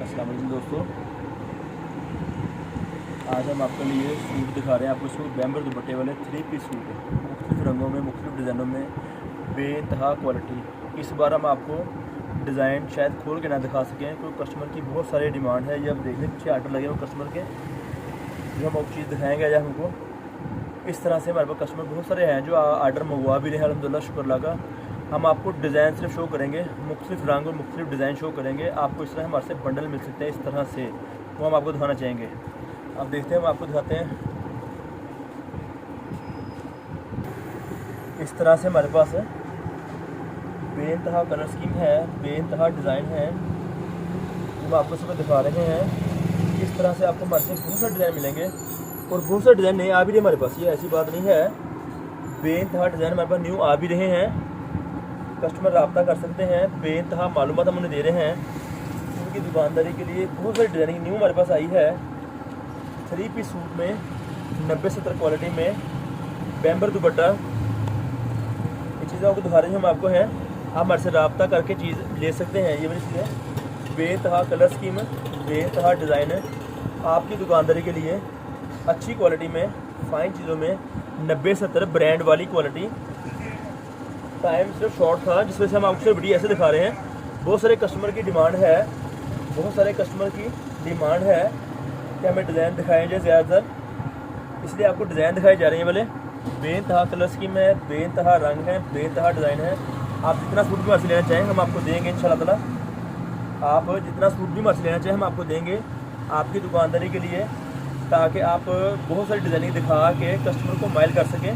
अस्सलाम वालेकुम दोस्तों, आज हम आपके लिए सूट दिखा रहे हैं। आपको सूट बैम्बर दुपट्टे वाले 3 पीस सूट है, मुख्तलिफ़ रंगों में, मुख्तलिफ़ डिज़ाइनों में, बेइंतहा क्वालिटी। इस बार हम आपको डिज़ाइन शायद खोल के ना दिखा सकें क्योंकि कस्टमर की बहुत सारी डिमांड है। ये आप देख लें, पीछे आर्डर लगे हुए कस्टमर के, जो हम आपको चीज़ दिखाएँगे आज हमको। इस तरह से हमारे पास कस्टमर बहुत सारे हैं जो आर्डर मंगवा भी रहे हैं, अल्हम्दुलिल्लाह शुक्र अल्लाह का। हम आपको डिज़ाइन सिर्फ शो करेंगे, मुख्तलिफ़ रंग और मुख्तलिफ़ डिज़ाइन शो करेंगे। आपको इस तरह हमारे से बंडल मिल सकते हैं, इस तरह से वो हम आपको दिखाना चाहेंगे। आप देखते हैं, हम आपको दिखाते हैं। इस तरह से हमारे पास है, बेइंतहा कलर स्कीम है, बेइंतहा डिज़ाइन है, जो आपको सब दिखा रहे हैं। इस तरह से आपको हमारे से बहुत सारे डिज़ाइन मिलेंगे और बहुत सारे डिज़ाइन नए आ भी रहे हमारे पास। ये ऐसी बात नहीं है, बेइंतहा डिज़ाइन हमारे पास न्यू आ भी रहे हैं। कस्टमर रब्ता कर सकते हैं, बेइंतहा मालूमात हम उन्हें दे रहे हैं उनकी दुकानदारी के लिए। बहुत सारी डिज़ाइनिंग न्यू हमारे पास आई है। 3 पीस सूट में 90-70 क्वालिटी में बैम्बर दुपट्टा, ये चीज़ें आपको दिखा रहे हैं हम आपको हैं। आप हमारे से रब्ता करके चीज़ ले सकते हैं। ये वाली चीज़ें बेइंतहा कलर स्कीम, बेइंतहा डिज़ाइन है आपकी दुकानदारी के लिए। अच्छी क्वालिटी में, फ़ाइन चीज़ों में 90-70 ब्रांड वाली क्वालिटी। टाइम सिर्फ शॉर्ट था, जिस वजह से हम आपको वीडियो ऐसे दिखा रहे हैं। बहुत सारे कस्टमर की डिमांड है, बहुत सारे कस्टमर की डिमांड है कि हमें डिज़ाइन दिखाएं जाए ज़्यादातर, इसलिए आपको डिज़ाइन दिखाए जा रहे हैं। वाले बेइंतहा कलर स्कीम है, बेइंतहा रंग है, बेइंतहा डिज़ाइन है। आप जितना सूट भी मर्ज़ी लेना चाहें हम आपको देंगे इंशाल्लाह ताला। आप जितना सूट भी मर्ज़ी लेना चाहें हम आपको देंगे आपकी दुकानदारी के लिए, ताकि आप बहुत सारी डिज़ाइनिंग दिखा के कस्टमर को माइल कर सकें।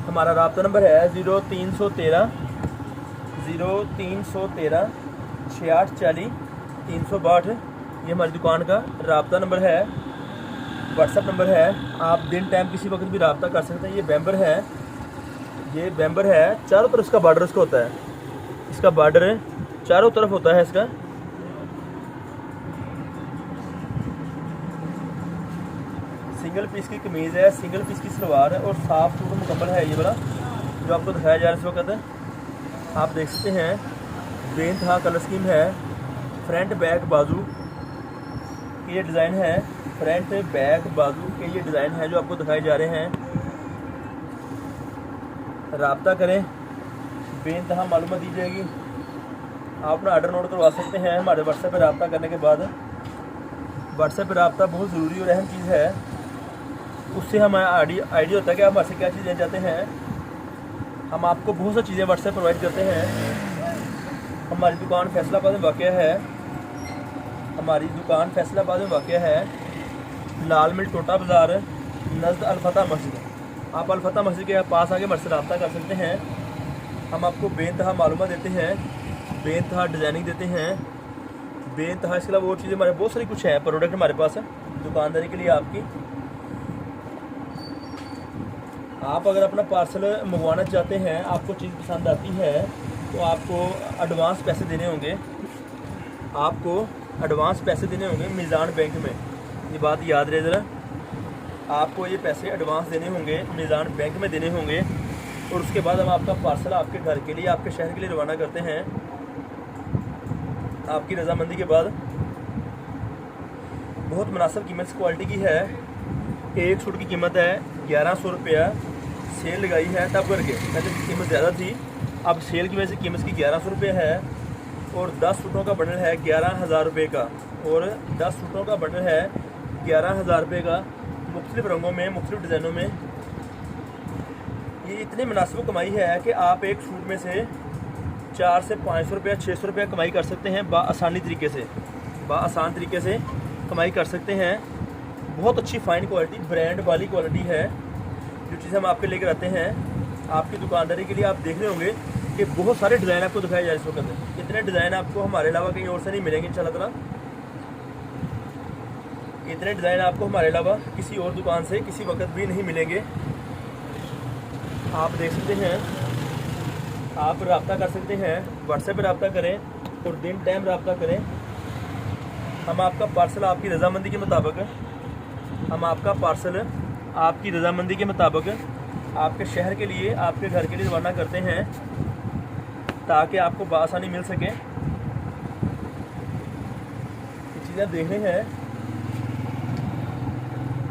हमारा रब्ता नंबर है 0313 6840 362। ये हमारी दुकान का रब्ता नंबर है, व्हाट्सअप नंबर है। आप दिन टाइम किसी वक्त भी रब्ता कर सकते हैं। ये बैम्बर है, ये बैम्बर है, चारों तरफ इसका बार्डर इसका होता है, इसका बार्डर चारों तरफ होता है इसका। सिंगल पीस की कमीज़ है, सिंगल पीस की सलवार है और साफ सूट मुकम्मल है। ये वाला जो आपको दिखाया जा रहा है इस वक्त, आप देख सकते हैं। बेइंतहा कलर स्कीम है, फ्रंट बैक बाजू के ये डिज़ाइन है, फ्रंट बैक बाजू के ये डिज़ाइन है जो आपको दिखाए जा रहे हैं। रब्ता करें, बेइंतहा मालूमात दी जाएगी। आप अपना आर्डर नोट करवा सकते हैं हमारे व्हाट्सएप पर रब्ता करने के बाद। व्हाट्सएप पर रब्ता बहुत ज़रूरी और अहम चीज़ है, उससे हमें आइडिया होता है कि आप हमारे से क्या चीज़ लेना चाहते हैं। हम आपको बहुत सी चीज़ें व्हाट्सएप प्रोवाइड करते हैं। हमारी दुकान फैसलाबाद में वाक़या है, हमारी दुकान फैसलाबाद में वाक़या है, लाल मिल टोटा बाज़ार नज़द अलफता मस्जिद। आप अलफता मस्जिद के पास आके हमारे से रब्ता कर सकते हैं। हम आपको बेइंतहा मालूमात देते हैं, बेइंतहा डिज़ाइनिंग देते हैं, बेइंतहा। इसके अलावा और चीज़ें हमारे बहुत सारी कुछ है प्रोडक्ट हमारे पास है दुकानदारी के लिए आपकी। आप अगर अपना पार्सल मंगवाना चाहते हैं, आपको चीज़ पसंद आती है, तो आपको एडवांस पैसे देने होंगे। आपको एडवांस पैसे देने होंगे मीज़ान बैंक में, ये बात याद रहे ज़रा। आपको ये पैसे एडवांस देने होंगे, मीज़ान बैंक में देने होंगे, और उसके बाद हम आपका पार्सल आपके घर के लिए, आपके शहर के लिए रवाना करते हैं आपकी रजामंदी के बाद। बहुत मुनासिब कीमत क्वालिटी की है। एक सूट की कीमत है 1100 रुपया। सेल लगाई है तब करके, पहले कीमत ज़्यादा थी, अब सेल की वजह से कीमत की 1100 रुपये है। और 10 सूटों का बंडल है 11,000 रुपये का, और 10 सूटों का बंडल है 11,000 रुपये का, मुख्तलिफ़ रंगों में, मुख्तलिफ़ डिज़ाइनों में। ये इतनी मुनासिब कमाई है कि आप एक सूट में से 400 से 500 रुपया, 600 रुपया कमाई कर सकते हैं आसानी तरीके से, आसान तरीके से कमाई कर सकते हैं। बहुत अच्छी फ़ाइन क्वालिटी, ब्रांड वाली क्वालिटी है जो चीज़ हम आपके लेकर आते हैं आपकी दुकानदारी के लिए। आप देख रहे होंगे कि बहुत सारे डिज़ाइन आपको दिखाए जा रहे हैं इस वक्त। इतने डिज़ाइन आपको हमारे अलावा कहीं और से नहीं मिलेंगे इंशाल्लाह ताला। इतने डिज़ाइन आपको हमारे अलावा किसी और दुकान से किसी वक्त भी नहीं मिलेंगे। आप देख सकते हैं, आप रब्ता कर सकते हैं, व्हाट्सएप पर रब्ता करें और दिन टाइम रब्ता करें। हम आपका पार्सल आपकी रजामंदी के मुताबिक, हम आपका पार्सल आपकी रजामंदी के मुताबिक आपके शहर के लिए, आपके घर के लिए रवाना करते हैं, ताकि आपको बआसानी मिल सके। चीज़ें देख रहे हैं,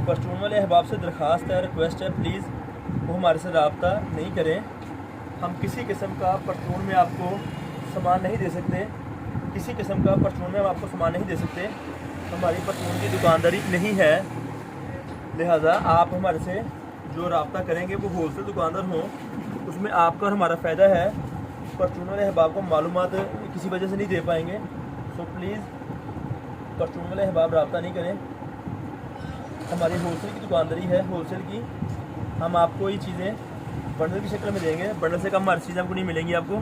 परचून वाले अहबाब से दरख्वास्त है, रिक्वेस्ट है, प्लीज़ वो हमारे से रब्ता नहीं करें। हम किसी किस्म का परचून में आपको सामान नहीं दे सकते, किसी किस्म का परचून में हम आपको सामान नहीं दे सकते। हमारी परचून की दुकानदारी नहीं है, लिहाजा आप हमारे से जो रब्ता करेंगे वो होलसेल दुकानदार हों, उसमें आपका और हमारा फ़ायदा है। परचून वाले अहबाब को मालूमात किसी वजह से नहीं दे पाएंगे, सो प्लीज़ परचून वाले अहबाब रब्ता नहीं करें। हमारी होलसेल की दुकानदारी है, होलसेल की। हम आपको ये चीज़ें बंडल की शक्ल में देंगे, बंडल से कम हमारी चीज़ें आपको नहीं मिलेंगी, आपको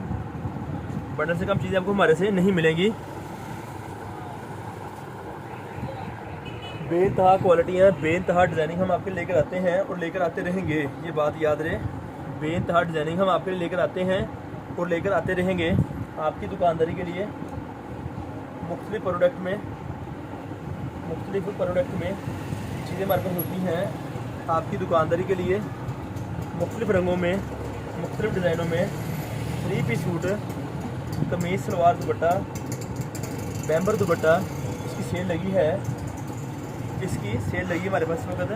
बंडल से कम चीज़ें आपको हमारे से नहीं मिलेंगी। बेइंतहा क्वालिटियाँ, बेइंतहा डिज़ाइनिंग हम आपके लेकर आते हैं और लेकर आते रहेंगे, ये बात याद रहे। बेइंतहा डिज़ाइनिंग हम आपके लिए लेकर आते हैं और लेकर आते रहेंगे आपकी दुकानदारी के लिए। मुख्तलिफ प्रोडक्ट में चीज़ें हमारे पास होती हैं आपकी दुकानदारी के लिए, मुख्तलिफ रंगों में, मुख्तलिफ डिज़ाइनों में। 3 पीस सूट, कमीज़, सलवार, दुपट्टा, बैम्बर दुपट्टा, इसकी सेल लगी है, हमारे पास इस वक्त।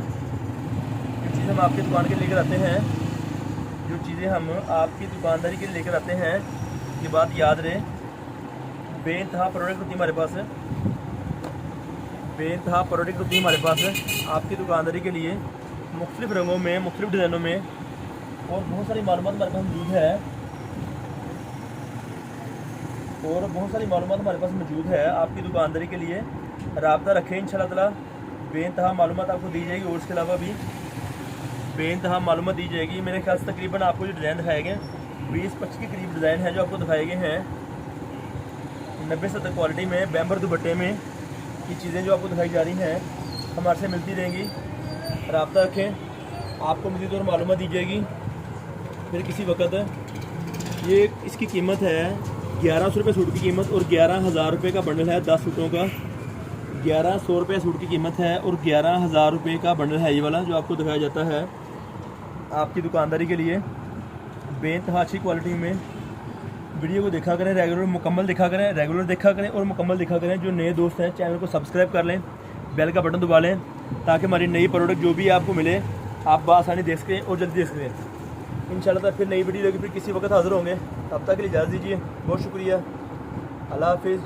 जो चीज़ हम आपकी दुकान के लेकर आते हैं, जो चीज़ें हम आपकी दुकानदारी के लिए लेकर आते हैं, ये बात याद रहे। बेइंतहा प्रोडक्ट होती है हमारे पास, बेइंतहा प्रोडक्ट होती है हमारे पास आपकी दुकानदारी के लिए, मुख्तलिफ रंगों में, मुख्तलिफ डिज़ाइनों में, और बहुत सारी मालूमात हमारे पास मौजूद है, आपकी दुकानदारी के लिए। राब्ता रखें, इंशाल्लाह ताला बेइंतहा मालूमात आपको दी जाएगी और इसके अलावा भी बेइंतहा मालूमात दी जाएगी। मेरे ख्याल से तकरीबन आपको जो डिज़ाइन दिखाए गए 20-25 के करीब डिज़ाइन है जो आपको दिखाए गए हैं 90-70 क्वालिटी में, बैम्बर दुपट्टे में। ये चीज़ें जो आपको दिखाई जा रही हैं हमारे से मिलती रहेंगी। राब्ता रखें, आपको मज़ीद और मालूमात दी जाएगी फिर किसी वक्त। ये इसकी कीमत है 1100 रुपये सूट की कीमत, और 11,000 रुपये का बंडल है 10 सूटों का। 1100 रुपये सूट की कीमत है और 11,000 रुपये का बंडल है ये वाला जो आपको दिखाया जाता है आपकी दुकानदारी के लिए, बेइंतहा अच्छी क्वालिटी में। वीडियो को देखा करें, रेगुलर मुकम्मल देखा करें और मुकम्मल देखा करें। जो नए दोस्त हैं चैनल को सब्सक्राइब कर लें, बेल का बटन दबा लें, ताकि हमारी नई प्रोडक्ट जो भी आपको मिले आप बआसानी देख सकें और जल्दी देख सकें। इंशाल्लाह फिर नई वीडियो लेके फिर किसी वक्त हाज़िर होंगे। तब तक के लिए इजाज़त दीजिए, बहुत शुक्रिया, अल्लाह हाफिज़।